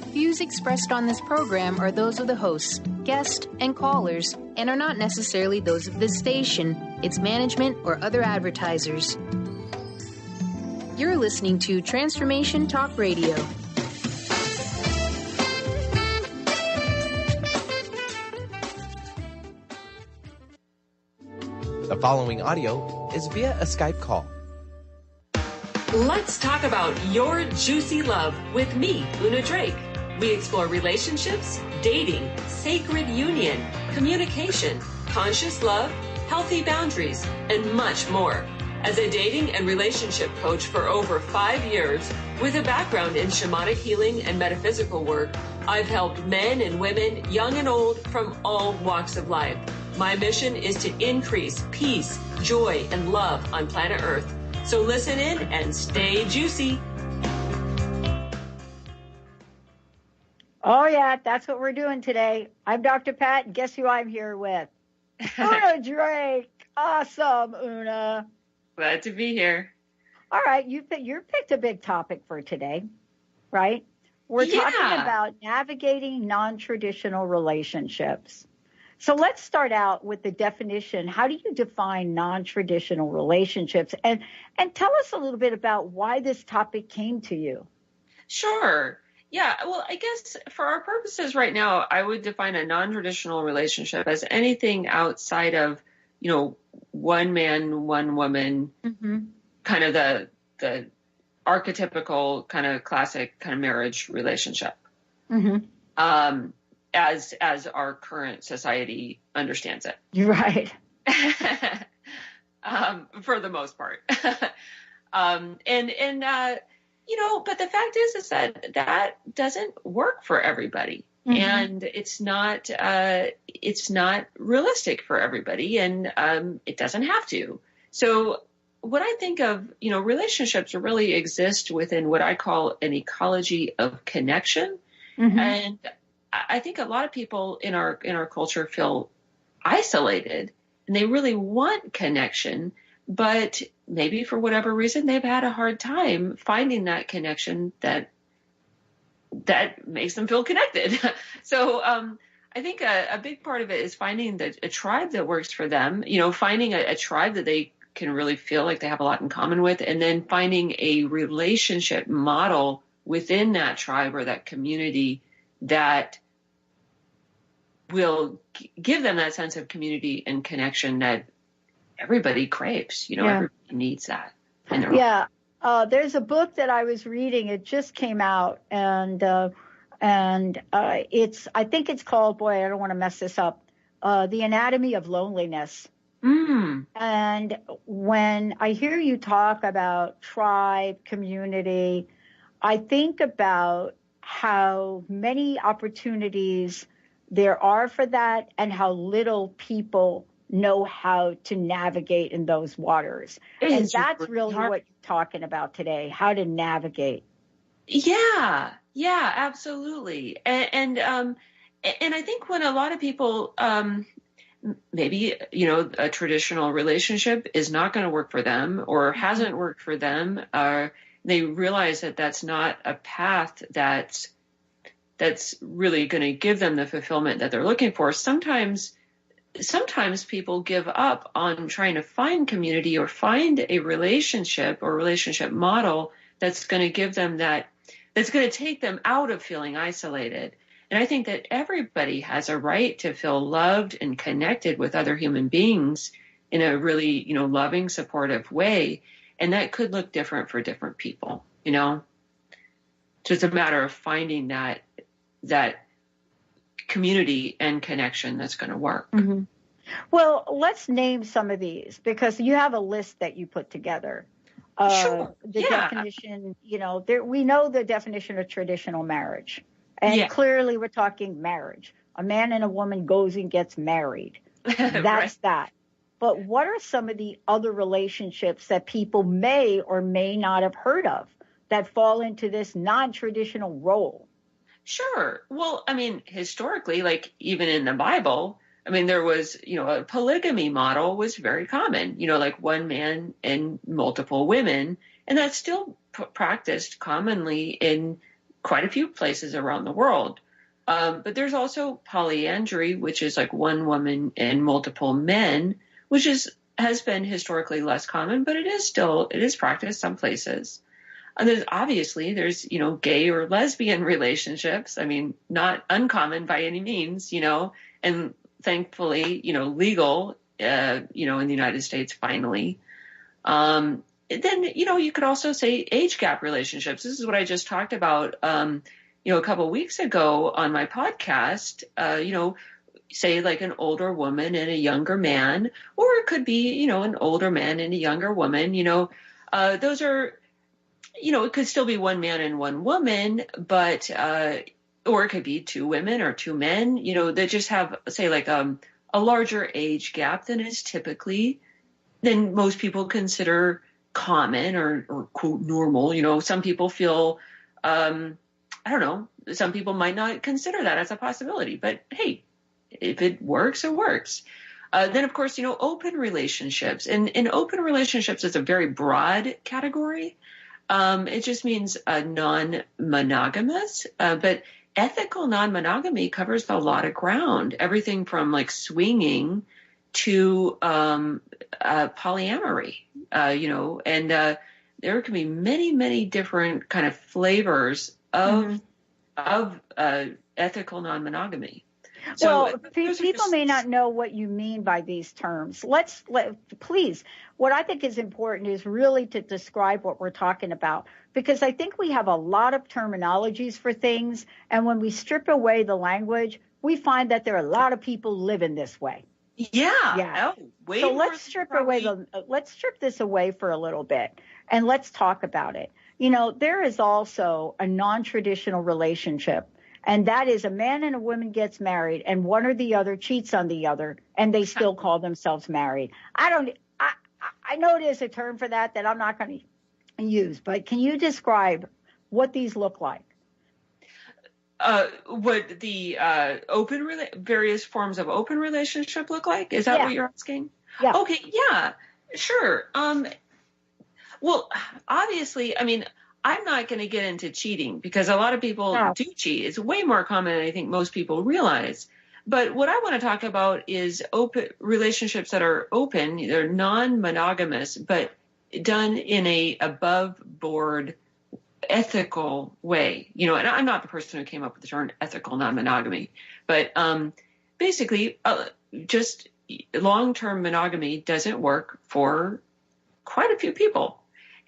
Views expressed on this program are those of the hosts, guests, and callers, and are not necessarily those of this station, its management, or other advertisers. You're listening to Transformation Talk Radio. The following audio is via a Skype call. Let's talk about your juicy love with me, Una Drake. We explore relationships, dating, sacred union, communication, conscious love, healthy boundaries, and much more. As a dating and relationship coach for over 5 years, with a background in shamanic healing and metaphysical work, I've helped men and women, young and old, from all walks of life. My mission is to increase peace, joy, and love on planet Earth. So listen in and stay juicy. Oh, yeah, that's what we're doing today. I'm Dr. Pat, and guess who I'm here with? Una Drake. Awesome, Una. Glad to be here. All right, you picked a big topic for today, right? We're talking about navigating non-traditional relationships. So let's start out with the definition. How do you define non-traditional relationships? And tell us a little bit about why this topic came to you. Sure. Yeah, well, I guess for our purposes right now, I would define a non-traditional relationship as anything outside of, one man, one woman, kind of the archetypical kind of classic kind of marriage relationship. As our current society understands it. Right. For the most part. But the fact is that doesn't work for everybody. And it's not realistic for everybody, and it doesn't have to. So what I think of, relationships really exist within what I call an ecology of connection. And I think a lot of people in our culture feel isolated, and they really want connection, but maybe for whatever reason they've had a hard time finding that connection that makes them feel connected. So I think a big part of it is finding a tribe that works for them, finding a tribe that they can really feel like they have a lot in common with, and then finding a relationship model within that tribe or that community that will give them that sense of community and connection that everybody craves. Everybody needs that. There's a book that I was reading. It just came out, and I think it's called, boy, I don't want to mess this up, The Anatomy of Loneliness. And when I hear you talk about tribe, community, I think about how many opportunities there are for that and how little people know how to navigate in those waters. And that's really what you're talking about today, how to navigate. Yeah, absolutely. And I think when a lot of people, maybe, a traditional relationship is not going to work for them or hasn't worked for them, they realize that that's not a path that's really going to give them the fulfillment that they're looking for. Sometimes people give up on trying to find community or find a relationship or relationship model that's going to give them that's going to take them out of feeling isolated. And I think that everybody has a right to feel loved and connected with other human beings in a really, loving, supportive way. And that could look different for different people, So it's a matter of finding that community and connection that's going to work. Well, let's name some of these because you have a list that you put together. Sure. The definition, we know the definition of traditional marriage. And clearly we're talking marriage. A man and a woman goes and gets married. That's right. That. But what are some of the other relationships that people may or may not have heard of that fall into this non-traditional role? Sure. Well, historically, like even in the Bible, there was, a polygamy model was very common, like one man and multiple women. And that's still practiced commonly in quite a few places around the world. But there's also polyandry, which is like one woman and multiple men, which has been historically less common, but it is practiced some places. And there's gay or lesbian relationships. I mean, not uncommon by any means, and thankfully, legal, in the United States finally. Then, you could also say age gap relationships. This is what I just talked about, a couple of weeks ago on my podcast, say like an older woman and a younger man, or it could be, an older man and a younger woman, those are, it could still be one man and one woman, but, or it could be two women or two men, that just have, say, like, a larger age gap than most people consider common or quote normal. Some people feel, I don't know, some people might not consider that as a possibility, but hey, if it works, it works. Then, of course, open relationships. And open relationships is a very broad category. It just means non-monogamous, but ethical non-monogamy covers a lot of ground, everything from like swinging to polyamory, and there can be many, many different kind of flavors of ethical non-monogamy. So, people may not know what you mean by these terms. Please, what I think is important is really to describe what we're talking about, because I think we have a lot of terminologies for things, and when we strip away the language, we find that there are a lot of people living this way. Yeah. Oh, so let's strip this away for a little bit, and let's talk about it. There is also a non-traditional relationship. And that is a man and a woman gets married and one or the other cheats on the other and they still call themselves married. I know there's a term for that I'm not going to use, but can you describe what these look like? What the various forms of open relationship look like? Is that what you're asking? Yeah. Okay. Yeah, sure. Well, obviously, I mean, I'm not going to get into cheating because a lot of people do cheat. It's way more common than I think most people realize. But what I want to talk about is open relationships that are open. They're non-monogamous, but done in a above board ethical way. And I'm not the person who came up with the term ethical non-monogamy, but basically just long-term monogamy doesn't work for quite a few people.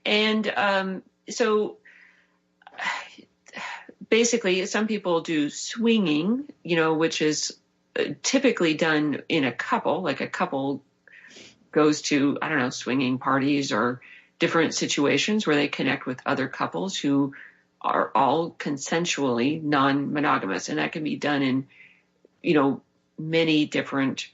And so basically some people do swinging, which is typically done in a couple, like a couple goes to, I don't know, swinging parties or different situations where they connect with other couples who are all consensually non-monogamous. And that can be done in, many different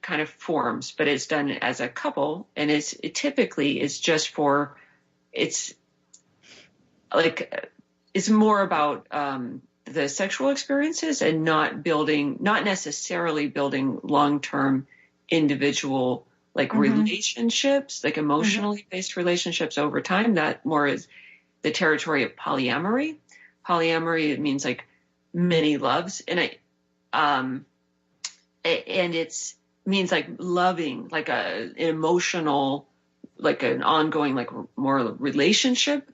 kind of forms, but it's done as a couple, and it typically is just for, it's more about the sexual experiences and not necessarily building long-term individual relationships, like emotionally based relationships over time. That more is the territory of polyamory. Polyamory, it means like many loves, and it means like loving, like an emotional, like an ongoing, like more relationship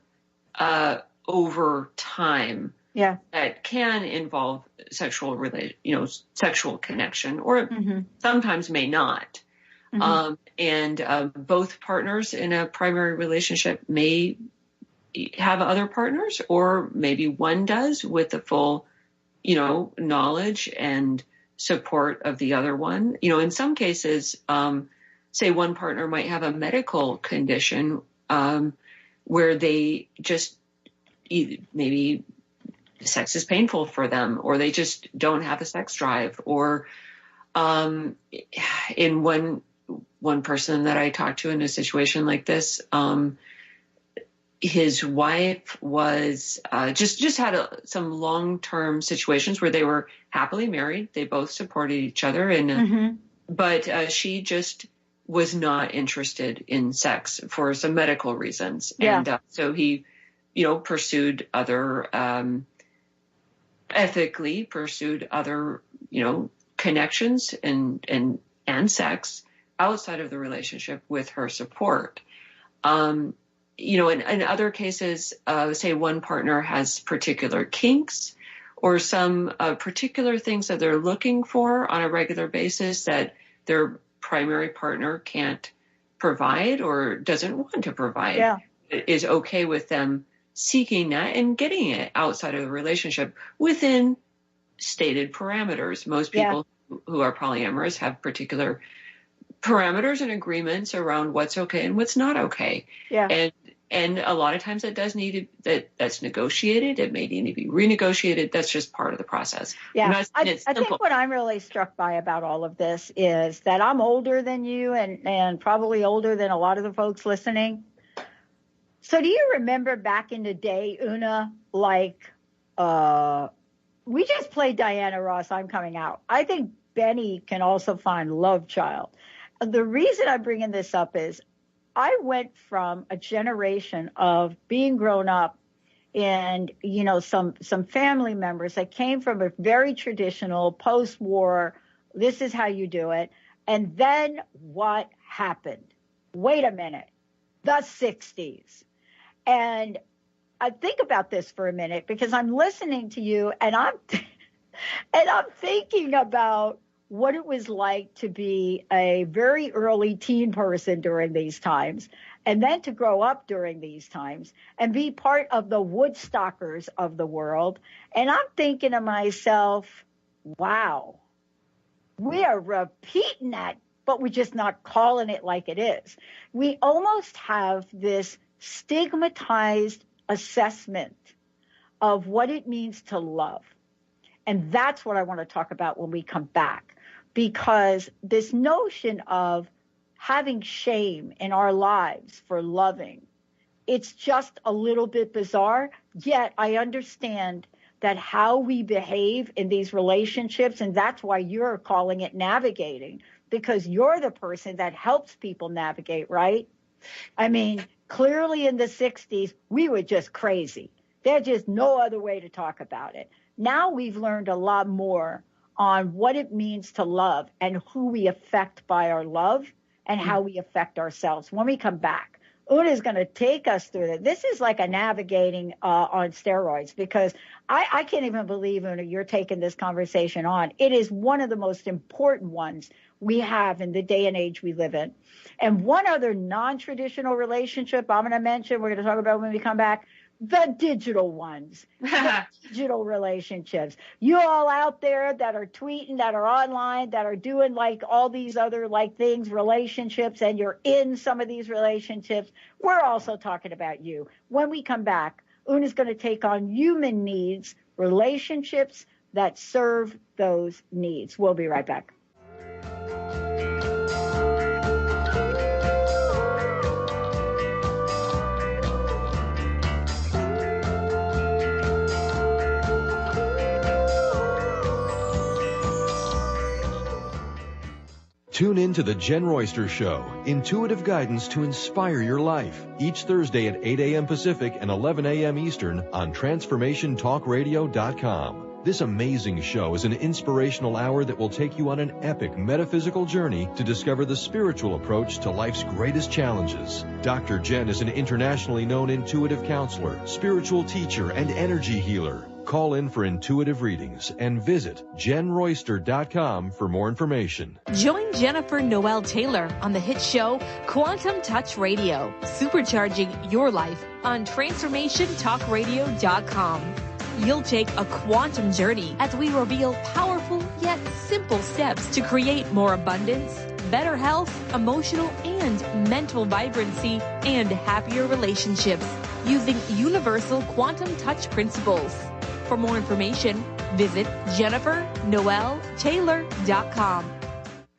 over time. Yeah, that can involve sexual connection, or sometimes may not. And both partners in a primary relationship may have other partners, or maybe one does with the full, knowledge and support of the other one. In some cases, say one partner might have a medical condition where they just maybe sex is painful for them, or they just don't have a sex drive, or in one person that I talked to in a situation like this, his wife was just had some long-term situations where they were happily married. They both supported each other, and but she just was not interested in sex for some medical reasons. Yeah. And so he pursued other, ethically pursued other, connections and sex outside of the relationship with her support. In other cases, say one partner has particular kinks or some particular things that they're looking for on a regular basis that their primary partner can't provide or doesn't want to provide. Yeah. It is okay with them seeking that and getting it outside of the relationship within stated parameters. Most people who are polyamorous have particular parameters and agreements around what's okay and what's not okay. Yeah. And a lot of times that's negotiated. It may need to be renegotiated. That's just part of the process. Yeah. I think what I'm really struck by about all of this is that I'm older than you and probably older than a lot of the folks listening. So do you remember back in the day, Una, we just played Diana Ross, I'm Coming Out. I think Benny can also find Love Child. The reason I'm bringing this up is I went from a generation of being grown up and, some family members that came from a very traditional post-war, this is how you do it. And then what happened? Wait a minute. The 60s. And I think about this for a minute because I'm listening to you and I'm thinking about what it was like to be a very early teen person during these times, and then to grow up during these times and be part of the Woodstockers of the world. And I'm thinking to myself, wow, we are repeating that, but we're just not calling it like it is. We almost have this stigmatized assessment of what it means to love. And that's what I want to talk about when we come back. Because this notion of having shame in our lives for loving, it's just a little bit bizarre. Yet I understand that how we behave in these relationships, and that's why you're calling it navigating, because you're the person that helps people navigate, right? I mean, clearly in the 60s, we were just crazy. There's just no other way to talk about it. Now we've learned a lot more on what it means to love and who we affect by our love and how we affect ourselves. When we come back, Una is going to take us through that. This is like a navigating on steroids, because I can't even believe, Una, you're taking this conversation on. It is one of the most important ones we have in the day and age we live in. And one other non-traditional relationship I'm going to mention, we're going to talk about when we come back, the digital ones, the digital relationships. You all out there that are tweeting, that are online, that are doing like all these other like things, relationships, and you're in some of these relationships. We're also talking about you. When we come back, Una's going to take on human needs, relationships that serve those needs. We'll be right back. Tune in to The Jen Royster Show, intuitive guidance to inspire your life, each Thursday at 8 a.m. Pacific and 11 a.m. Eastern on TransformationTalkRadio.com. This amazing show is an inspirational hour that will take you on an epic metaphysical journey to discover the spiritual approach to life's greatest challenges. Dr. Jen is an internationally known intuitive counselor, spiritual teacher, and energy healer. Call in for intuitive readings and visit JenRoyster.com for more information. Join Jennifer Noel Taylor on the hit show Quantum Touch Radio, supercharging your life on TransformationTalkRadio.com. You'll take a quantum journey as we reveal powerful yet simple steps to create more abundance, better health, emotional and mental vibrancy, and happier relationships using universal quantum touch principles. For more information, visit JenniferNoelTaylor.com.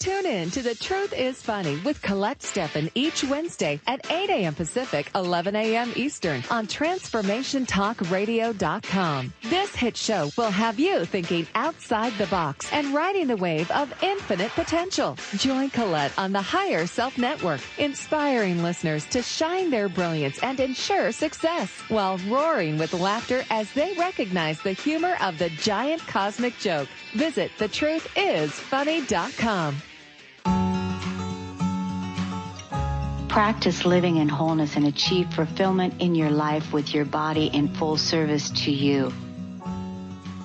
Tune in to The Truth is Funny with Colette Steffen each Wednesday at 8 a.m. Pacific, 11 a.m. Eastern on TransformationTalkRadio.com. This hit show will have you thinking outside the box and riding the wave of infinite potential. Join Colette on the Higher Self Network, inspiring listeners to shine their brilliance and ensure success while roaring with laughter as they recognize the humor of the giant cosmic joke. Visit thetruthisfunny.com. Practice living in wholeness and achieve fulfillment in your life with your body in full service to you.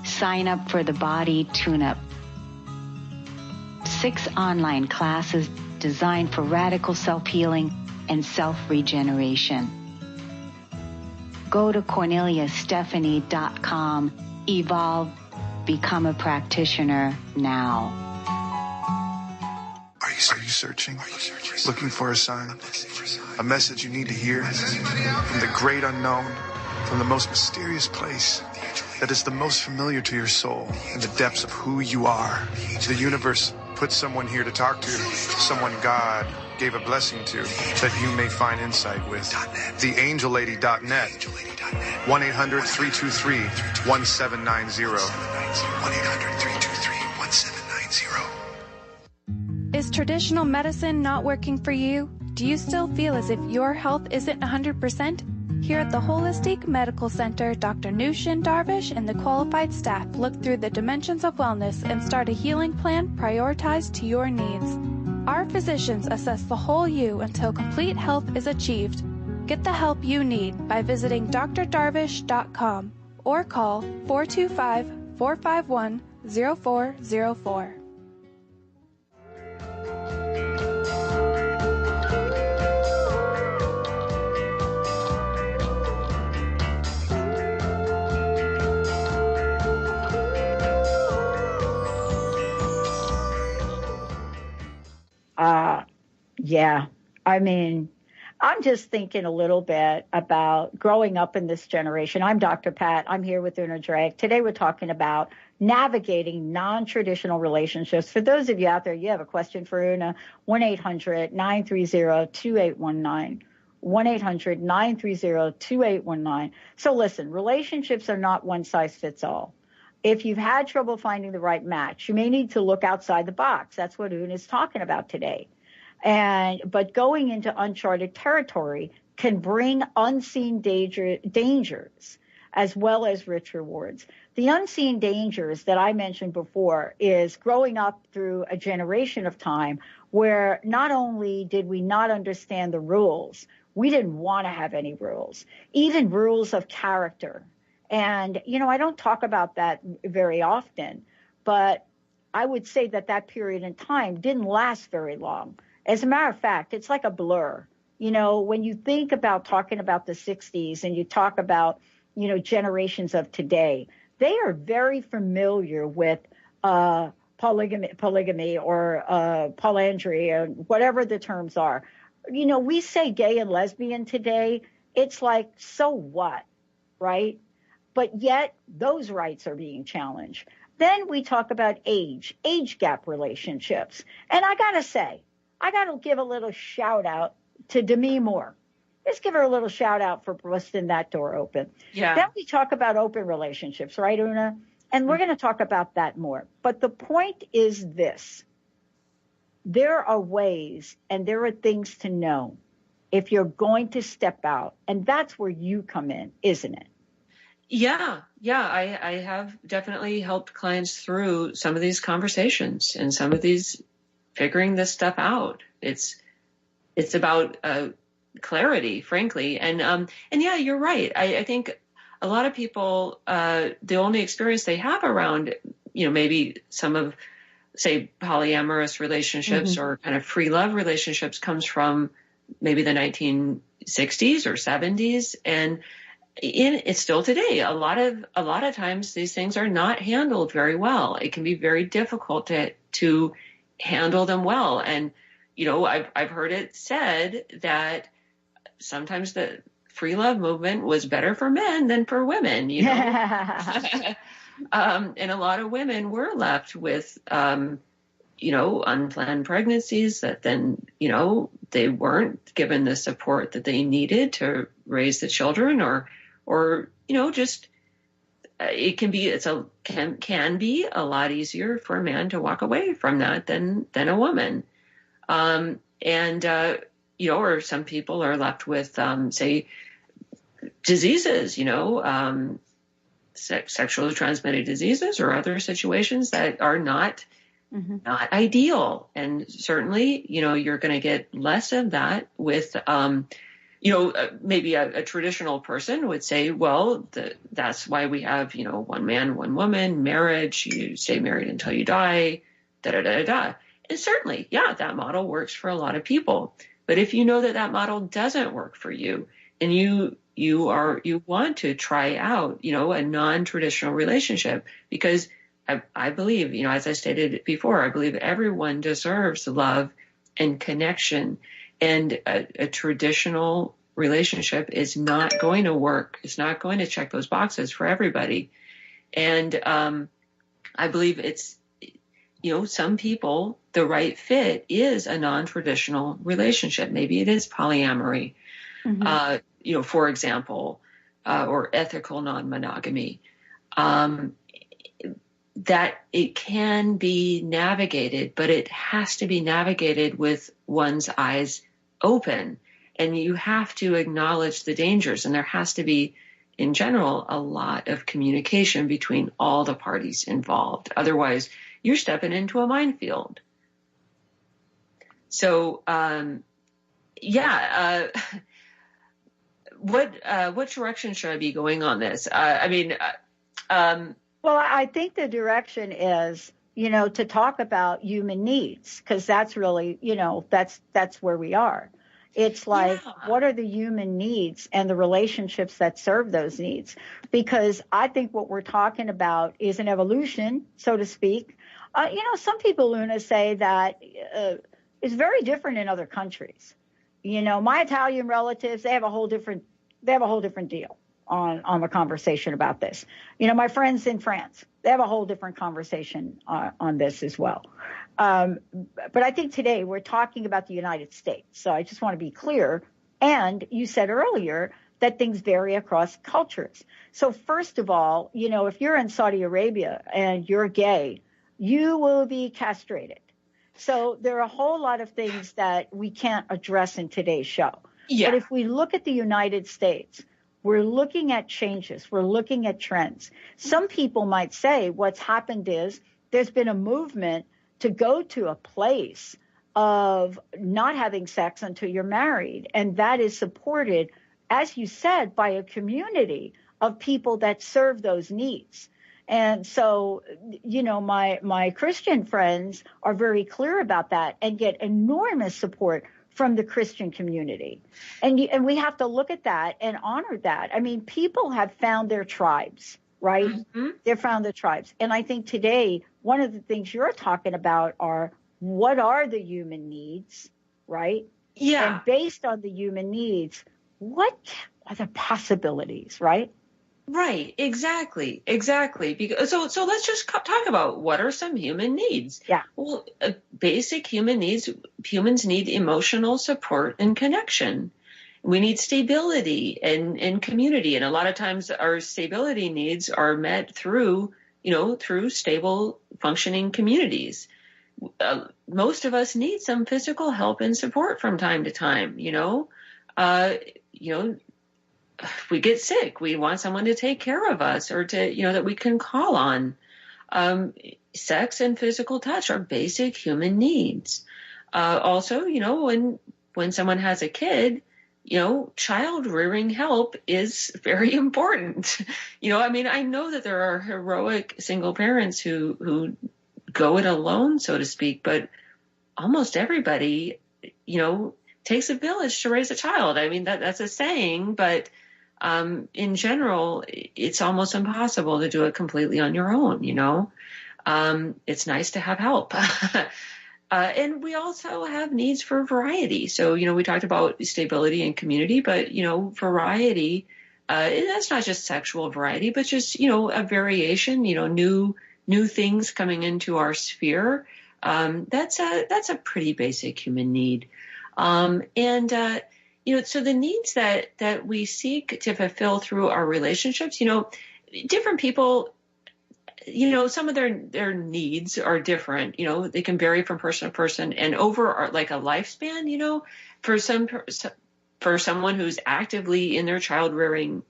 Sign up for the Body Tune-Up. 6 online classes designed for radical self-healing and self-regeneration. Go to CorneliaStephanie.com. Evolve. Become a practitioner now. Are you searching? Looking for a sign? A message you need to hear? From the great unknown, from the most mysterious place that is the most familiar to your soul, in the depths of who you are. The universe put someone here to talk to, someone God gave a blessing to, that you may find insight with. TheAngelLady.net. 1-800-323-1790. 1-800-323-1790. Is traditional medicine not working for you? Do you still feel as if your health isn't 100%? Here at the Holistic Medical Center, Dr. Nushin Darvish and the qualified staff look through the dimensions of wellness and start a healing plan prioritized to your needs. Our physicians assess the whole you until complete health is achieved. Get the help you need by visiting drdarvish.com or call 425-451-0404. Yeah. I mean, I'm just thinking a little bit about growing up in this generation. I'm Dr. Pat. I'm here with Una Drake. Today we're talking about navigating non-traditional relationships. For those of you out there, you have a question for Una, 1-800-930-2819. 1-800-930-2819. So listen, relationships are not one size fits all. If you've had trouble finding the right match, you may need to look outside the box. That's what Una is talking about today. But going into uncharted territory can bring unseen dangers as well as rich rewards. The unseen dangers that I mentioned before is growing up through a generation of time where not only did we not understand the rules, we didn't want to have any rules, even rules of character. And, you know, I don't talk about that very often, but I would say that that period in time didn't last very long. As a matter of fact, it's like a blur. You know, when you think about talking about the 60s and you talk about, you know, generations of today, they are very familiar with polygamy or polyandry or whatever the terms are. You know, we say gay and lesbian today. It's like, so what, right? But yet those rights are being challenged. Then we talk about age gap relationships. And I got to say, I got to give a little shout out to Demi Moore. Let's give her a little shout out for busting that door open. Yeah. Then we talk about open relationships, right, Una? And we're going to talk about that more. But the point is this. There are ways and there are things to know if you're going to step out. And that's where you come in, isn't it? Yeah. I have definitely helped clients through some of these conversations and some of these figuring this stuff out. It's about clarity, frankly. And yeah, you're right. I think a lot of people, the only experience they have around, you know, maybe some of, say, polyamorous relationships or kind of free love relationships comes from maybe the 1960s or 70s. And it's still today. A lot of times these things are not handled very well. It can be very difficult to handle them well. And, you know, I've heard it said that sometimes the free love movement was better for men than for women, you know. And a lot of women were left with, unplanned pregnancies that then, they weren't given the support that they needed to raise the children, or just it can be a lot easier for a man to walk away from that than a woman. Or some people are left with, say, diseases, sexually transmitted diseases or other situations that are not ideal. And certainly, you're going to get less of that with, maybe a traditional person would say, well, that's why we have, one man, one woman, marriage, you stay married until you die, da-da-da-da-da. And certainly, that model works for a lot of people. But if you know that model doesn't work for you, and you want to try out, a non-traditional relationship, because I believe, as I stated before, I believe everyone deserves love and connection, and a traditional relationship is not going to work. It's not going to check those boxes for everybody. And I believe it's, some people, the right fit is a non-traditional relationship. Maybe it is polyamory, for example, or ethical non-monogamy. That it can be navigated, but it has to be navigated with one's eyes open. And you have to acknowledge the dangers. And there has to be, in general, a lot of communication between all the parties involved. Otherwise, you're stepping into a minefield. So, what direction should I be going on this? Well, I think the direction is, to talk about human needs, because that's really, that's where we are. It's like, what are the human needs and the relationships that serve those needs? Because I think what we're talking about is an evolution, so to speak. Some people, Luna, say that it's very different in other countries. My Italian relatives, they have a whole different deal on the conversation about this. My friends in France, they have a whole different conversation on this as well. But I think today we're talking about the United States. So I just want to be clear. And you said earlier that things vary across cultures. So first of all, if you're in Saudi Arabia and you're gay, you will be castrated. So there are a whole lot of things that we can't address in today's show. Yeah. But if we look at the United States, we're looking at changes. We're looking at trends. Some people might say what's happened is there's been a movement to go to a place of not having sex until you're married. And that is supported, as you said, by a community of people that serve those needs. And so, my Christian friends are very clear about that and get enormous support from the Christian community. And we have to look at that and honor that. I mean, people have found their tribes, right? Mm-hmm. They've found their tribes. And I think today, one of the things you're talking about are, what are the human needs, right? Yeah. And based on the human needs, what are the possibilities, right? Right, exactly. Because so let's just talk about what are some human needs. Yeah. Well, basic human needs. Humans need emotional support and connection. We need stability and community, and a lot of times our stability needs are met through stable, functioning communities. Most of us need some physical help and support from time to time. If we get sick, we want someone to take care of us, or to, that we can call on. Sex and physical touch are basic human needs. Also, when someone has a kid, child rearing help is very important. I know that there are heroic single parents who go it alone, so to speak, but almost everybody, takes a village to raise a child. I mean, that's a saying, but in general, it's almost impossible to do it completely on your own, It's nice to have help. And we also have needs for variety. So, we talked about stability and community, but, variety, and that's not just sexual variety, but just, a variation, new things coming into our sphere. That's a pretty basic human need. So the needs that we seek to fulfill through our relationships, different people, some of their needs are different. They can vary from person to person, and over like a lifespan, for someone who's actively in their child rearing,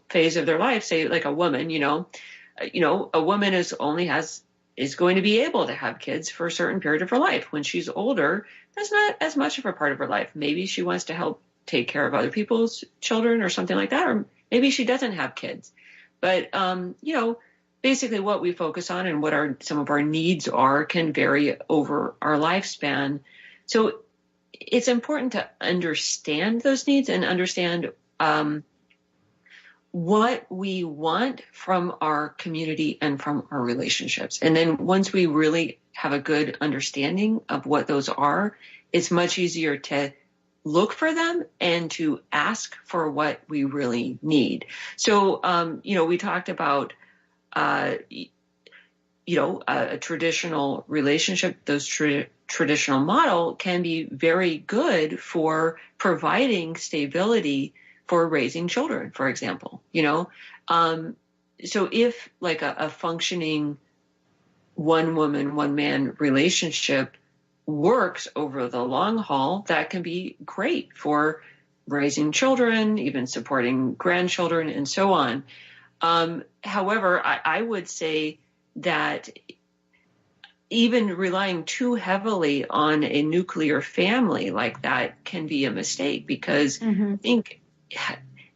phase of their life, say like a woman, a woman is going to be able to have kids for a certain period of her life. When she's older, that's not as much of a part of her life. Maybe she wants to help take care of other people's children or something like that, or maybe she doesn't have kids. But, basically what we focus on and what some of our needs are can vary over our lifespan. So it's important to understand those needs and understand what we want from our community and from our relationships. And then once we really have a good understanding of what those are, it's much easier to look for them and to ask for what we really need. So, we talked about, a traditional relationship. Those traditional model can be very good for providing stability for raising children, for example, so if like a functioning one woman, one man relationship works over the long haul, that can be great for raising children, even supporting grandchildren and so on. However, I would say that even relying too heavily on a nuclear family like that can be a mistake, because I think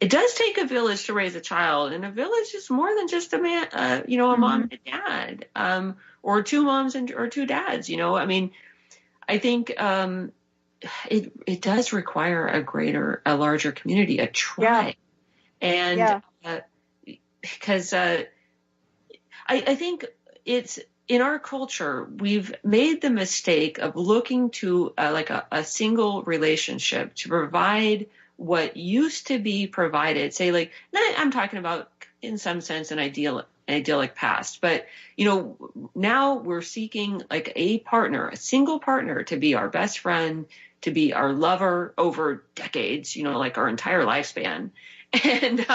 it does take a village to raise a child, and a village is more than just a man, a mom and a dad, or two moms or two dads. I think it does require a larger community, a tribe, and because I think it's in our culture, we've made the mistake of looking to a single relationship to provide what used to be provided. Say, like, I'm talking about in some sense an idyllic past, but now we're seeking like a single partner to be our best friend, to be our lover over decades, like our entire lifespan, and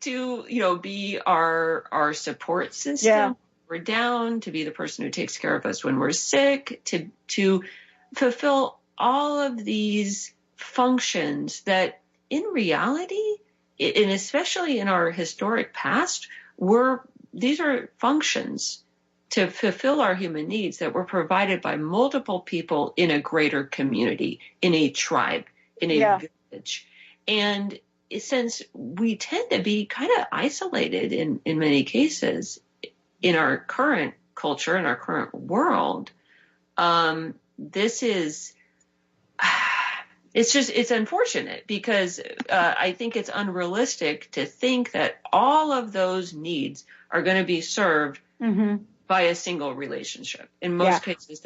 to be our support system. Yeah. We're down, to be the person who takes care of us when we're sick, to fulfill all of these functions that in reality, and especially in our historic past, these are functions to fulfill our human needs that were provided by multiple people in a greater community, in a tribe, in a village. And since we tend to be kind of isolated in many cases in our current culture, in our current world, it's unfortunate, because I think it's unrealistic to think that all of those needs are going to be served by a single relationship. In most cases,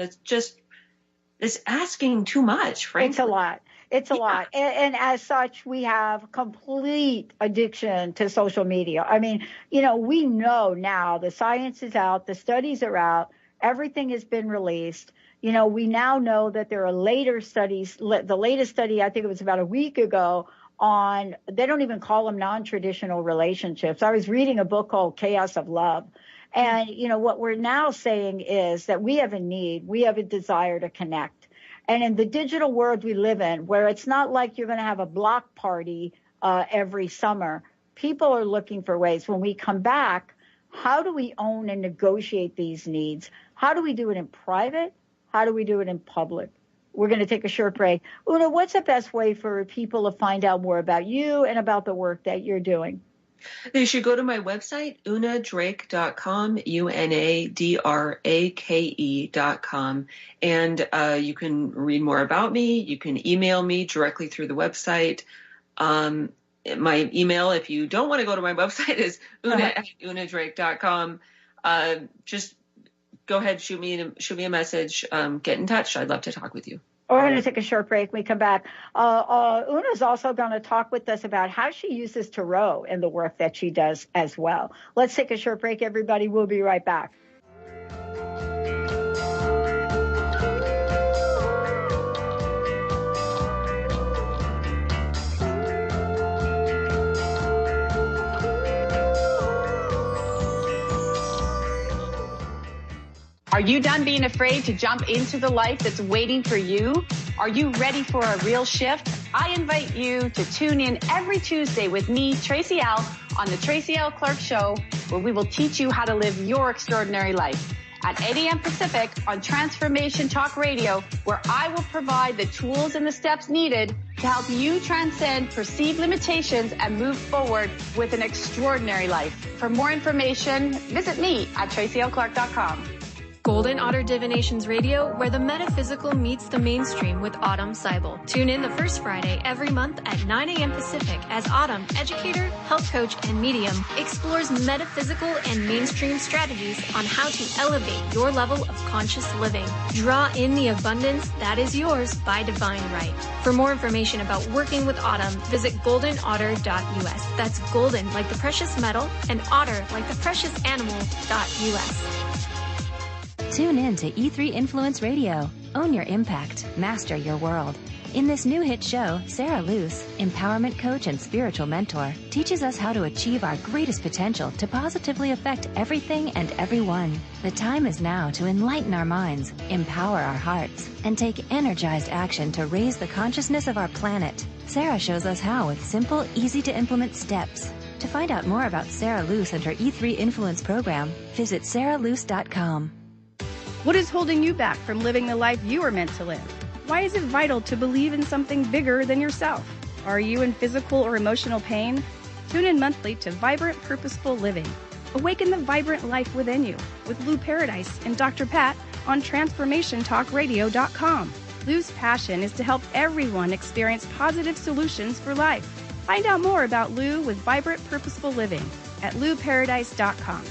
it's asking too much, frankly. It's a lot. It's a lot. And as such, we have complete addiction to social media. I mean, we know now the science is out, the studies are out, everything has been released. We now know that there are later studies. The latest study, I think it was about a week ago, they don't even call them non-traditional relationships. I was reading a book called Chaos of Love. And, what we're now saying is that we have a need, we have a desire to connect. And in the digital world we live in, where it's not like you're going to have a block party every summer, people are looking for ways. When we come back, how do we own and negotiate these needs? How do we do it in private? How do we do it in public? We're going to take a short break. Una, what's the best way for people to find out more about you and about the work that you're doing? They should go to my website, unadrake.com, unadrake.com, and you can read more about me. You can email me directly through the website. My email, if you don't want to go to my website, is una@unadrake.com. Just go ahead, shoot me a message, get in touch. I'd love to talk with you. We're going to take a short break. When we come back, Una's also going to talk with us about how she uses tarot in the work that she does as well. Let's take a short break, everybody. We'll be right back. Are you done being afraid to jump into the life that's waiting for you? Are you ready for a real shift? I invite you to tune in every Tuesday with me, Tracy L., on the Tracy L. Clark Show, where we will teach you how to live your extraordinary life. At 8 a.m. Pacific on Transformation Talk Radio, where I will provide the tools and the steps needed to help you transcend perceived limitations and move forward with an extraordinary life. For more information, visit me at tracylclark.com. Golden Otter Divinations Radio, where the metaphysical meets the mainstream with Autumn Seibel. Tune in the first Friday every month at 9 a.m. Pacific as Autumn, educator, health coach, and medium, explores metaphysical and mainstream strategies on how to elevate your level of conscious living. Draw in the abundance that is yours by divine right. For more information about working with Autumn, visit goldenotter.us. That's golden like the precious metal and otter like the precious animal.us. Tune in to E3 Influence Radio. Own your impact. Master your world. In this new hit show, Sarah Luce, empowerment coach and spiritual mentor, teaches us how to achieve our greatest potential to positively affect everything and everyone. The time is now to enlighten our minds, empower our hearts, and take energized action to raise the consciousness of our planet. Sarah shows us how with simple, easy-to-implement steps. To find out more about Sarah Luce and her E3 Influence program, visit sarahluce.com. What is holding you back from living the life you are meant to live? Why is it vital to believe in something bigger than yourself? Are you in physical or emotional pain? Tune in monthly to Vibrant Purposeful Living. Awaken the vibrant life within you with Lou Paradise and Dr. Pat on TransformationTalkRadio.com. Lou's passion is to help everyone experience positive solutions for life. Find out more about Lou with Vibrant Purposeful Living at LouParadise.com.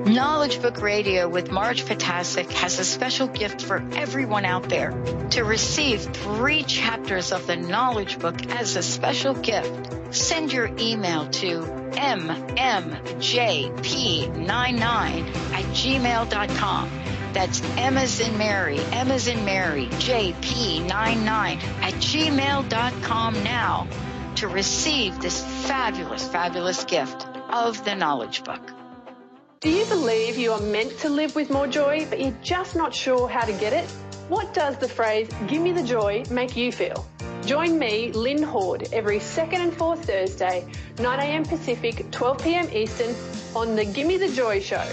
Knowledge Book Radio with Marge Potasic has a special gift for everyone out there. To receive 3 chapters of the Knowledge Book as a special gift, send your email to mmjp99@gmail.com. That's M as in Mary, JP99@gmail.com now to receive this fabulous, fabulous gift of the Knowledge Book. Do you believe you are meant to live with more joy, but you're just not sure how to get it? What does the phrase, "give me the joy," make you feel? Join me, Lynn Horde, every second and fourth Thursday, 9 a.m. Pacific, 12 p.m. Eastern, on the Gimme the Joy Show,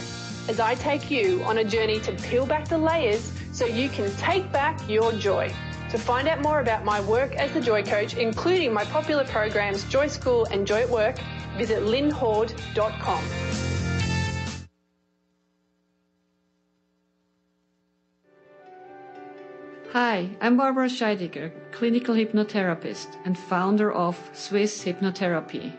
as I take you on a journey to peel back the layers so you can take back your joy. To find out more about my work as the Joy Coach, including my popular programs Joy School and Joy at Work, visit lynnhorde.com. Hi, I'm Barbara Scheidegger, clinical hypnotherapist and founder of Swiss Hypnotherapy.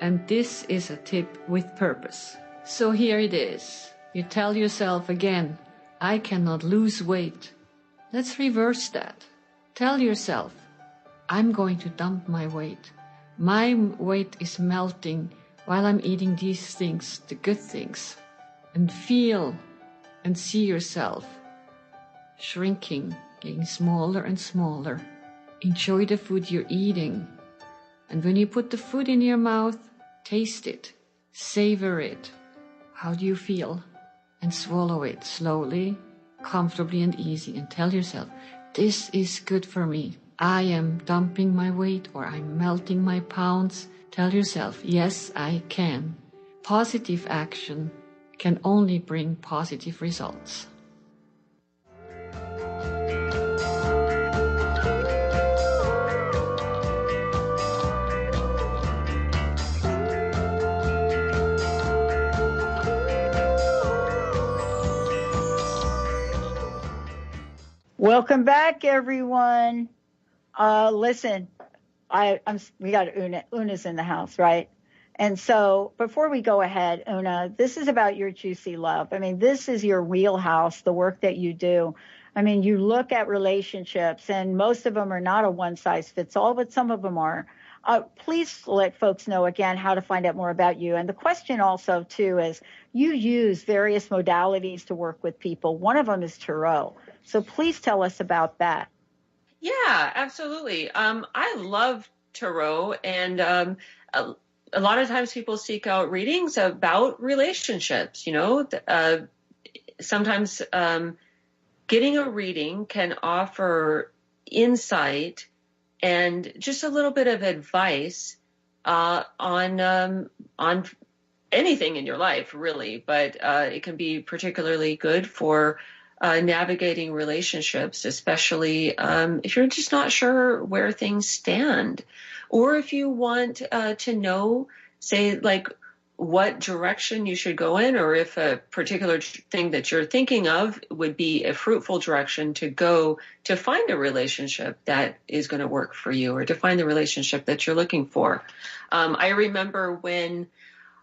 And this is a tip with purpose. So here it is. You tell yourself again, I cannot lose weight. Let's reverse that. Tell yourself, I'm going to dump my weight. My weight is melting while I'm eating these things, the good things. And feel and see yourself shrinking, getting smaller and smaller. Enjoy the food you're eating. And when you put the food in your mouth, taste it, savor it. How do you feel? And swallow it slowly, comfortably and easy. And tell yourself, this is good for me. I am dumping my weight or I'm melting my pounds. Tell yourself, yes, I can. Positive action can only bring positive results. Welcome back, everyone. Listen, we got Una. Una's in the house, right? And so before we go ahead, Una, this is about your juicy love. I mean, this is your wheelhouse, the work that you do. I mean, you look at relationships, and most of them are not a one-size-fits-all, but some of them are. Please let folks know again how to find out more about you. And the question also, too, is you use various modalities to work with people. One of them is Tarot. So please tell us about that. Yeah, absolutely. I love Tarot, and a lot of times people seek out readings about relationships. Sometimes getting a reading can offer insight and just a little bit of advice on anything in your life, really. But it can be particularly good for navigating relationships, especially if you're just not sure where things stand, or if you want to know, say, like, what direction you should go in, or if a particular thing that you're thinking of would be a fruitful direction to go to find a relationship that is going to work for you, or to find the relationship that you're looking for. I remember when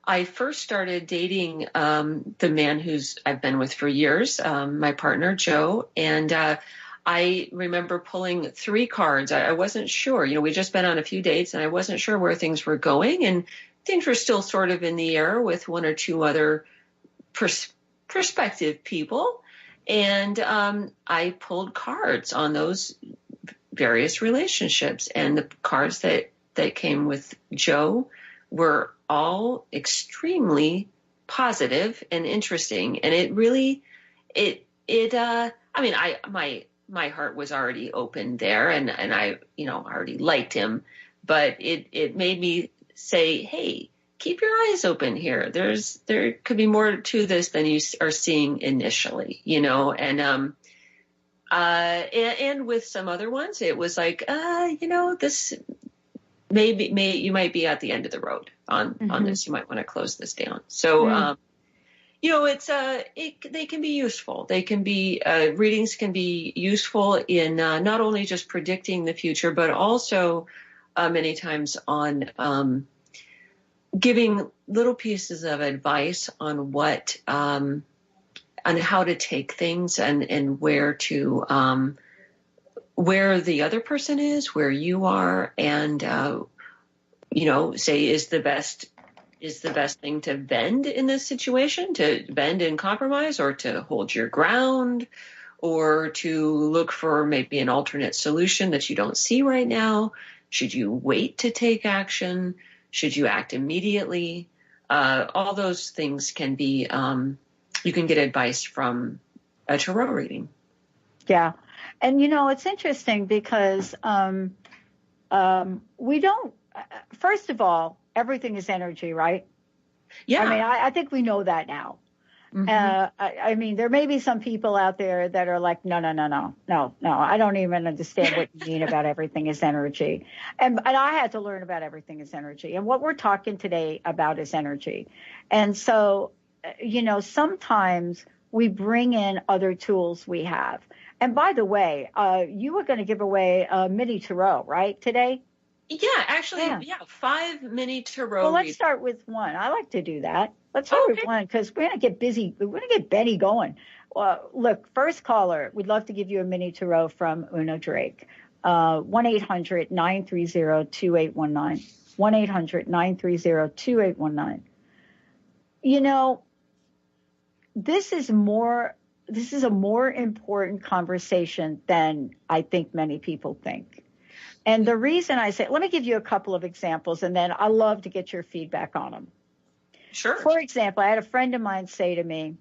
I first started dating the man I've been with for years, my partner, Joe, and I remember pulling 3 cards. I wasn't sure. We'd just been on a few dates, and I wasn't sure where things were going, and things were still sort of in the air with 1 or 2 other prospective people. And I pulled cards on those various relationships. And the cards that came with Joe were all extremely positive and interesting. And it really, my heart was already open there, and I, already liked him, but it made me say, hey, keep your eyes open here. There could be more to this than you are seeing initially, and with some other ones, it was like, this you might be at the end of the road on this. You might want to close this down. So, they can be useful. They can be, readings can be useful in not only just predicting the future, but also many times on giving little pieces of advice on on how to take things and where to, where the other person is, where you are, and, say, is the best thing to bend in this situation, to bend and compromise, or to hold your ground, or to look for maybe an alternate solution that you don't see right now. Should you wait to take action? Should you act immediately? All those things can be, you can get advice from a tarot reading. Yeah. And, it's interesting because we don't, first of all, everything is energy, right? Yeah. I think we know that now. Mm-hmm. There may be some people out there that are like, no, I don't even understand what you mean about everything is energy. And I had to learn about everything is energy. And what we're talking today about is energy. And so, sometimes we bring in other tools we have. And by the way, you were going to give away a mini tarot, right, today? Yeah, actually, 5 mini tarot. Well, let's start with one. I like to do that. Let's start with one because we're going to get busy. We're going to get Benny going. Look, first caller, we'd love to give you a mini tarot from Una Drake. 1-800-930-2819. 1-800-930-2819. This is a more important conversation than I think many people think. And the reason I say, let me give you a couple of examples, and then I love to get your feedback on them. Sure. For example, I had a friend of mine say to me,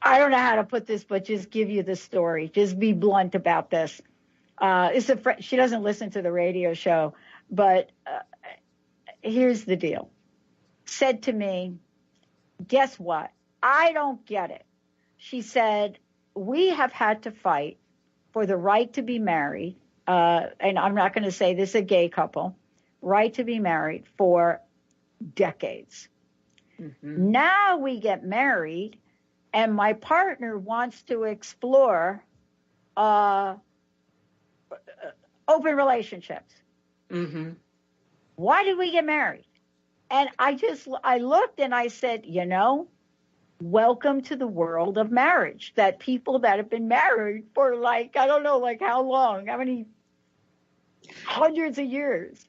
I don't know how to put this, but just give you the story. Just be blunt about this. She doesn't listen to the radio show, but here's the deal. Said to me, guess what? I don't get it. She said, we have had to fight for the right to be married, and I'm not going to say this is a gay couple, right to be married for decades. Mm-hmm. Now we get married, and my partner wants to explore open relationships. Mm-hmm. Why did we get married? And I looked and I said, welcome to the world of marriage, that people that have been married for I don't know, how long, how many hundreds of years.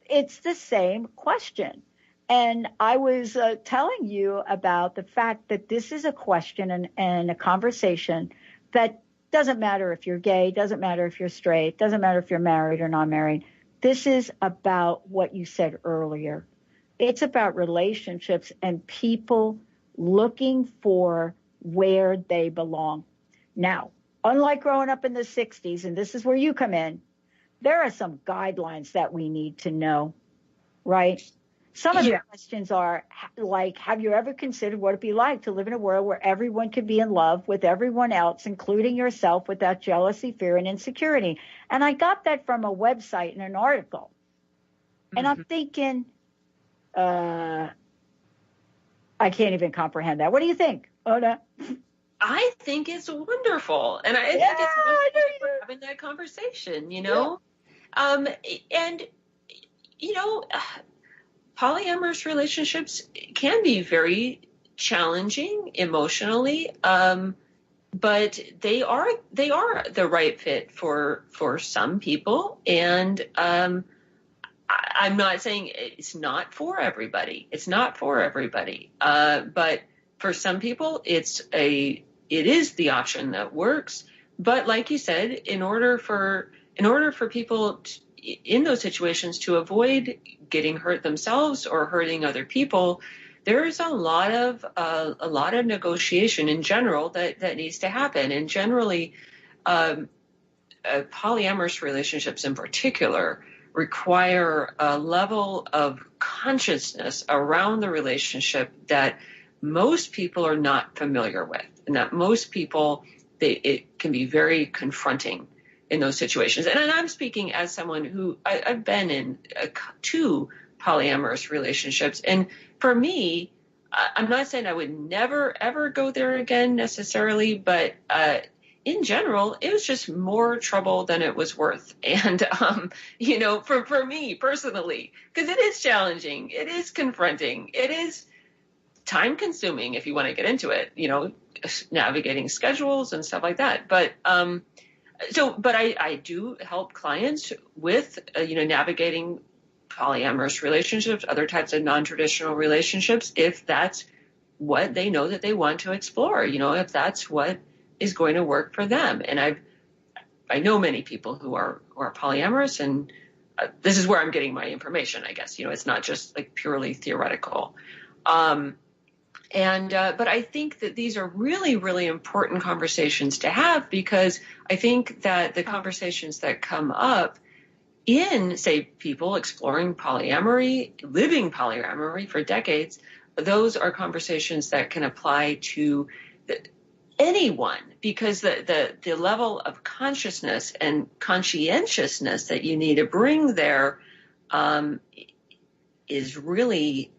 It's the same question. And I was telling you about the fact that this is a question and a conversation that doesn't matter if you're gay, doesn't matter if you're straight, doesn't matter if you're married or not married. This is about what you said earlier. It's about relationships and people looking for where they belong. Now, unlike growing up in the 60s, and this is where you come in, there are some guidelines that we need to know, right? Some of the questions are like, have you ever considered what it'd be like to live in a world where everyone could be in love with everyone else, including yourself, without jealousy, fear, and insecurity? And I got that from a website in an article. And I'm thinking, I can't even comprehend that. What do you think, Oda? I think it's wonderful. And I think it's wonderful for having that conversation, you know? And, you know, polyamorous relationships can be very challenging emotionally, but they are the right fit for some people. And I'm not saying it's not for everybody. It's not for everybody. But for some people, it is the option that works. But like you said, in order for people in those situations to avoid getting hurt themselves or hurting other people, there's a lot of negotiation in general that needs to happen. And generally, polyamorous relationships in particular require a level of consciousness around the relationship that most people are not familiar with, and that most people, it can be very confronting in those situations. And I'm speaking as someone who I've been in 2 polyamorous relationships. And for me, I'm not saying I would never, ever go there again necessarily, but in general, it was just more trouble than it was worth. And, you know, for me personally, because it is challenging, it is confronting, it is time consuming if you want to get into it, you know, navigating schedules and stuff like that. But but I do help clients with, you know, navigating polyamorous relationships, other types of non-traditional relationships, if that's what they know that they want to explore, you know, if that's what is going to work for them. And I know many people who are polyamorous, and this is where I'm getting my information, I guess, you know, it's not just like purely theoretical. But I think that these are really, really important conversations to have, because I think that the conversations that come up in, say, people exploring polyamory, living polyamory for decades, those are conversations that can apply to anyone, because the level of consciousness and conscientiousness that you need to bring there is really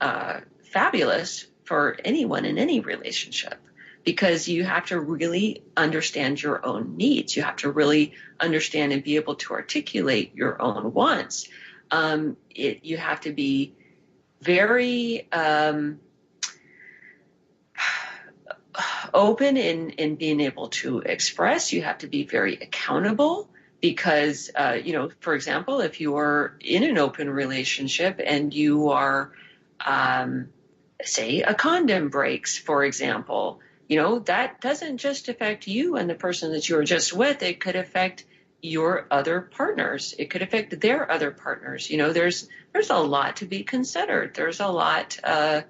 fabulous for anyone in any relationship, because you have to really understand your own needs. You have to really understand and be able to articulate your own wants. You have to be very open in being able to express. You have to be very accountable, because, you know, for example, if you are in an open relationship and you are, say, a condom breaks, for example, you know, that doesn't just affect you and the person that you're just with. It could affect your other partners. It could affect their other partners. You know, there's a lot to be considered. There's a lot of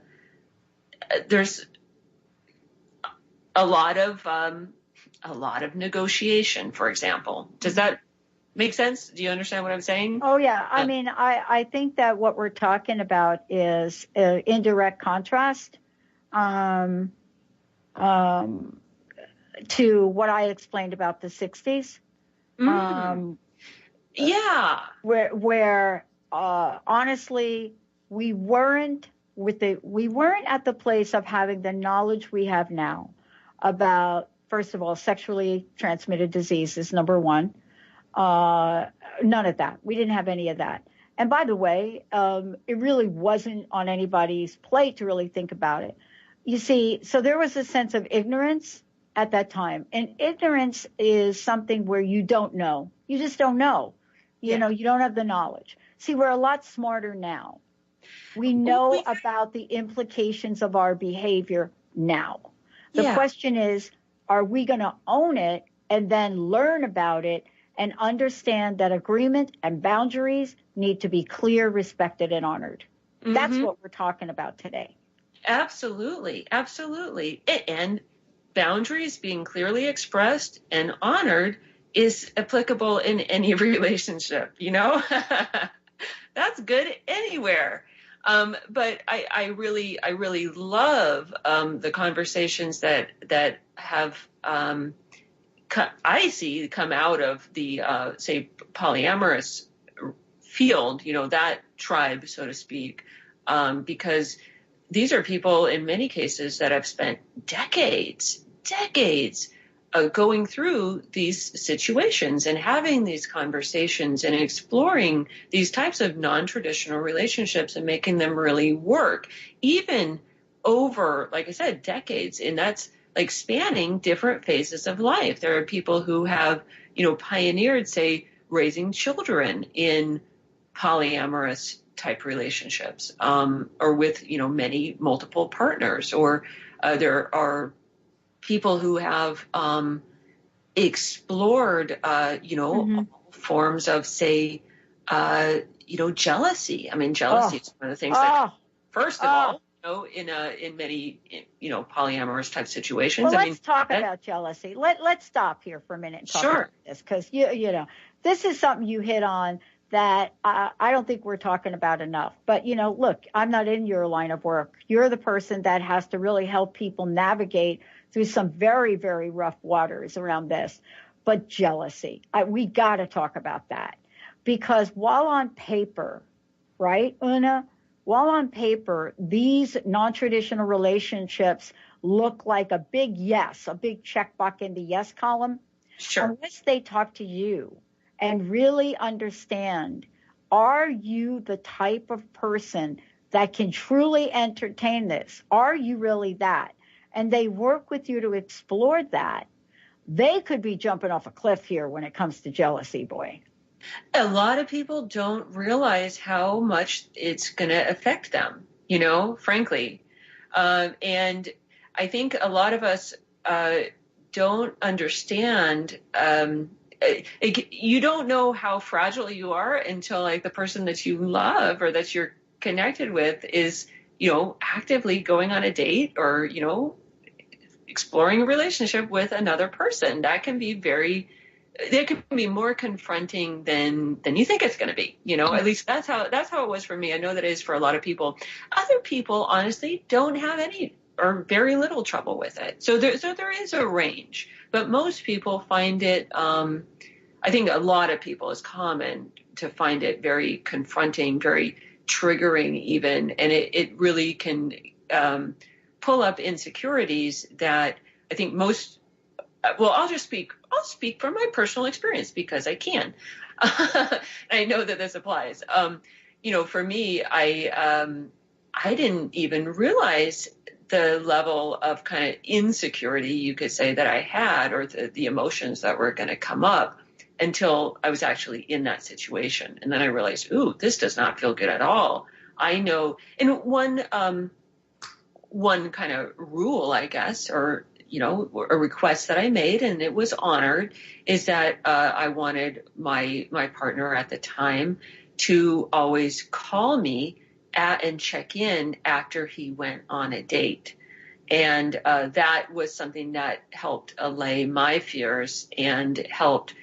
negotiation, for example. Does that make sense? Do you understand what I'm saying? Oh, yeah. I mean, I think that what we're talking about is indirect contrast to what I explained about the 60s. Where honestly, we weren't at the place of having the knowledge we have now about, first of all, sexually transmitted diseases, number one. None of that. We didn't have any of that. And by the way, it really wasn't on anybody's plate to really think about it. You see, so there was a sense of ignorance at that time. And ignorance is something where you don't know. You just don't know. You know, you don't have the knowledge. See, we're a lot smarter now. We know about the implications of our behavior now. The question is, are we going to own it and then learn about it and understand that agreement and boundaries need to be clear, respected, and honored. Mm-hmm. That's what we're talking about today. Absolutely. Absolutely. And boundaries being clearly expressed and honored is applicable in any relationship, you know? That's good anywhere. But I really love the conversations that have I see come out of the say polyamorous field, you know, that tribe, so to speak, because these are people in many cases that have spent decades going through these situations and having these conversations and exploring these types of non-traditional relationships and making them really work, even over, like I said, decades. And that's like spanning different phases of life. There are people who have, you know, pioneered, say, raising children in polyamorous type relationships, or with, you know, many multiple partners, or there are people who have explored, you know, forms of, say, you know, jealousy. I mean, jealousy is one of the things that, first of all, you know, in many, you know, polyamorous type situations. Well, let's talk about jealousy. Let's stop here for a minute and talk about this, because you know, this is something you hit on that I don't think we're talking about enough. But, you know, look, I'm not in your line of work. You're the person that has to really help people navigate through some very, very rough waters around this. But jealousy, we got to talk about that, because while on paper, right, Una, while on paper, these non-traditional relationships look like a big yes, a big check mark in the yes column. Sure. Unless they talk to you and really understand, are you the type of person that can truly entertain this? Are you really that? And they work with you to explore that. They could be jumping off a cliff here when it comes to jealousy, boy. A lot of people don't realize how much it's going to affect them, you know, frankly. And I think a lot of us don't understand. You don't know how fragile you are until, like, the person that you love or that you're connected with is, you know, actively going on a date or, you know, exploring a relationship with another person. That can be more confronting than you think it's going to be, you know. At least that's how it was for me. I know that it is for a lot of people. Other people, honestly, don't have any or very little trouble with it. So there is a range, but most people find it, I think a lot of people, it's common to find it very confronting, very triggering even, and it really can pull up insecurities that I think most, well, I'll speak from my personal experience because I can. I know that this applies. You know, for me, I didn't even realize the level of kind of insecurity, you could say, that I had, or the emotions that were going to come up until I was actually in that situation. And then I realized, ooh, this does not feel good at all. I know, and one kind of rule, I guess, or, you know, a request that I made, and it was honored, is that I wanted my partner at the time to always call me and check in after he went on a date. And that was something that helped allay my fears and helped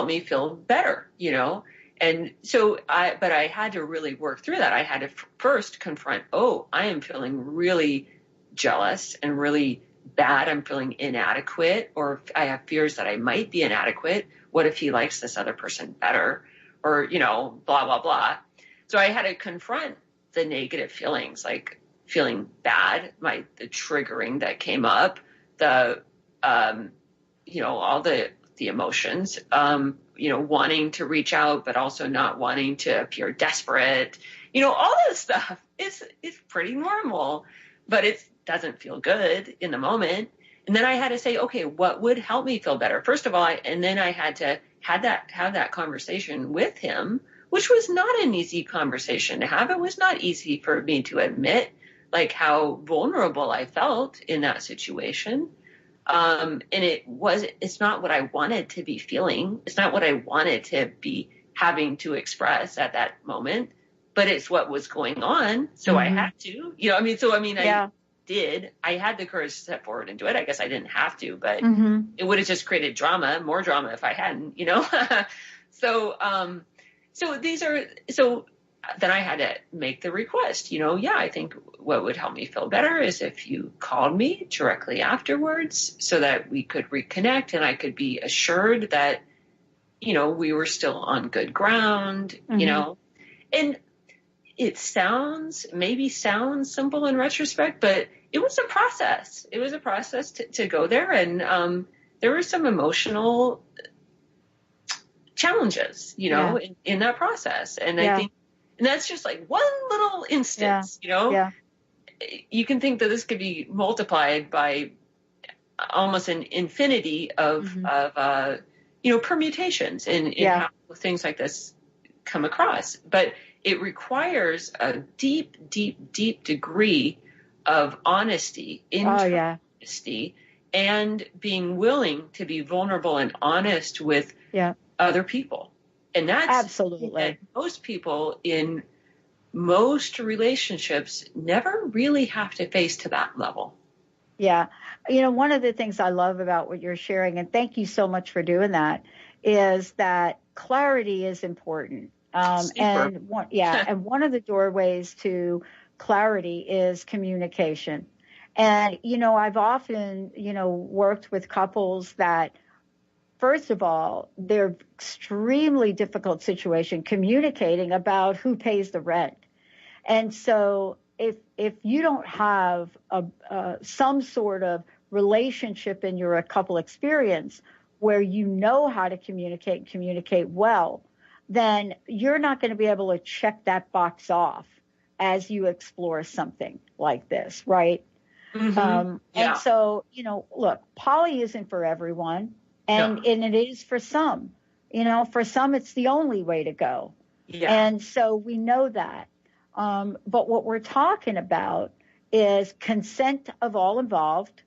me feel better, you know. And so but I had to really work through that. I had to first confront, oh, I am feeling really jealous and really bad. I'm feeling inadequate, or I have fears that I might be inadequate. What if he likes this other person better? Or, you know, blah, blah, blah. So I had to confront the negative feelings, like feeling bad, the triggering that came up, the, you know, all the emotions, you know, wanting to reach out, but also not wanting to appear desperate. You know, all this stuff is pretty normal, but it doesn't feel good in the moment. And then I had to say, okay, what would help me feel better? First of all, and then I had to have that conversation with him, which was not an easy conversation to have. It was not easy for me to admit, like, how vulnerable I felt in that situation. And it's not what I wanted to be feeling. It's not what I wanted to be having to express at that moment, but it's what was going on. So I had to, I had the courage to step forward and do it. I guess I didn't have to, but it would have just created more drama if I hadn't, So then I had to make the request, I think what would help me feel better is if you called me directly afterwards so that we could reconnect and I could be assured that, we were still on good ground, and it sounds simple in retrospect, but it was a process. It was a process to go there. And there were some emotional challenges, in that process. And I think, and that's just like one little instance, you can think that this could be multiplied by almost an infinity of permutations in how things like this come across. But it requires a deep, deep, deep degree of honesty, honesty, and being willing to be vulnerable and honest with other people. And that's absolutely that most people in most relationships never really have to face to that level. Yeah. One of the things I love about what you're sharing, and thank you so much for doing that, is that clarity is important. And one of the doorways to clarity is communication. And, I've often, worked with couples that, first of all, they're extremely difficult situation communicating about who pays the rent. And so if you don't have some sort of relationship in your couple experience where you know how to communicate well, then you're not going to be able to check that box off as you explore something like this, right? And so, look, poly isn't for everyone, and it is for some. For some, it's the only way to go. Yeah. And so we know that. But what we're talking about is consent of all involved,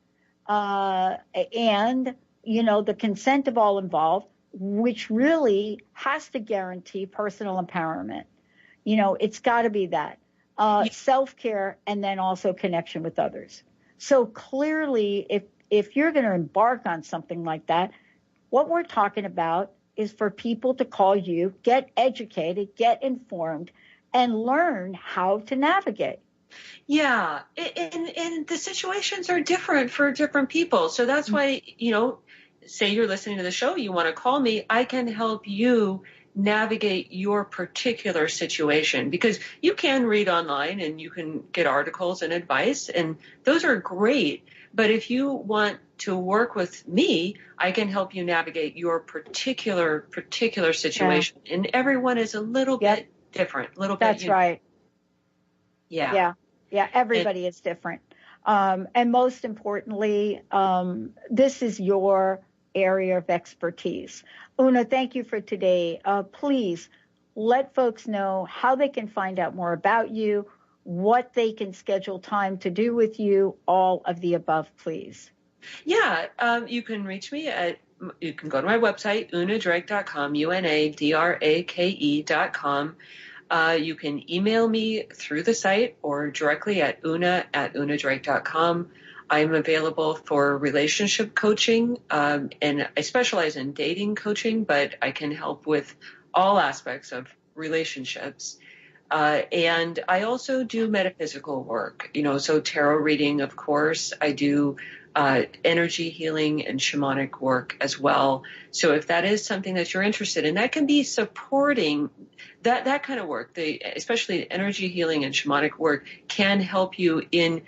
and, the consent of all involved, which really has to guarantee personal empowerment. It's got to be that self-care and then also connection with others. So clearly, if you're going to embark on something like that, what we're talking about is for people to call you, get educated, get informed, and learn how to navigate. Yeah, and the situations are different for different people. So that's why, say you're listening to the show, you want to call me, I can help you navigate your particular situation, because you can read online and you can get articles and advice, and those are great. But if you want to work with me, I can help you navigate your particular situation. Yeah. And everyone is a little bit different, That's right. Yeah. Yeah. Everybody is different. And most importantly, this is your area of expertise. Una, thank you for today. Please let folks know how they can find out more about you, what they can schedule time to do with you, all of the above, please. Yeah, you can reach me you can go to my website, unadrake.com, UNADRAKE.com. You can email me through the site or directly at una@unadrake.com. I'm available for relationship coaching, and I specialize in dating coaching, but I can help with all aspects of relationships. And I also do metaphysical work, so tarot reading, of course. I do energy healing and shamanic work as well. So if that is something that you're interested in, that can be supporting that kind of work. Especially energy healing and shamanic work can help you in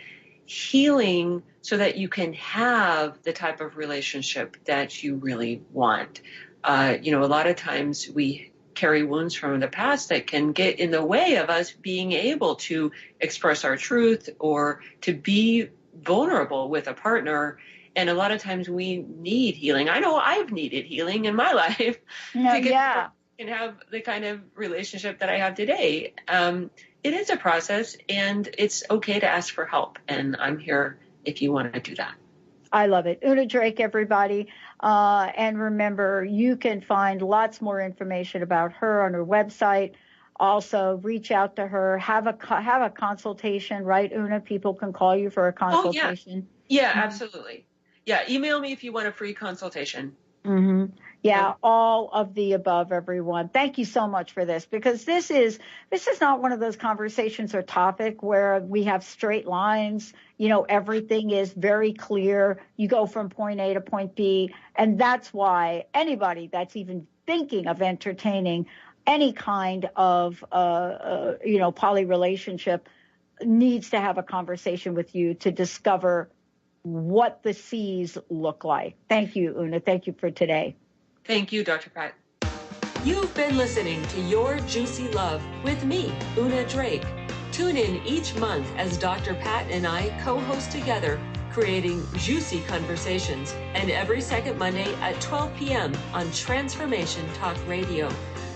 healing so that you can have the type of relationship that you really want. A lot of times we carry wounds from the past that can get in the way of us being able to express our truth or to be vulnerable with a partner. And a lot of times we need healing. I know I've needed healing in my life to have the kind of relationship that I have today. It is a process, and it's okay to ask for help. And I'm here if you want to do that. I love it. Una Drake, everybody. And remember, you can find lots more information about her on her website. Also, reach out to her, have a consultation, right, Una? People can call you for a consultation. Oh, yeah, absolutely. Yeah, email me if you want a free consultation. Mm-hmm. Yeah, all of the above, everyone. Thank you so much for this, because this is not one of those conversations or topic where we have straight lines. You know, everything is very clear. You go from point A to point B, and that's why anybody that's even thinking of entertaining any kind of poly relationship needs to have a conversation with you to discover what the C's look like. Thank you, Una. Thank you for today. Thank you, Dr. Pat. You've been listening to Your Juicy Love with me, Una Drake. Tune in each month as Dr. Pat and I co-host together, creating juicy conversations, and every second Monday at 12 p.m. on Transformation Talk Radio.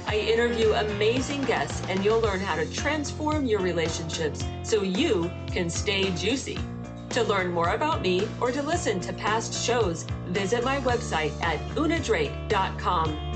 I interview amazing guests, and you'll learn how to transform your relationships so you can stay juicy. To learn more about me or to listen to past shows, visit my website at unadrake.com.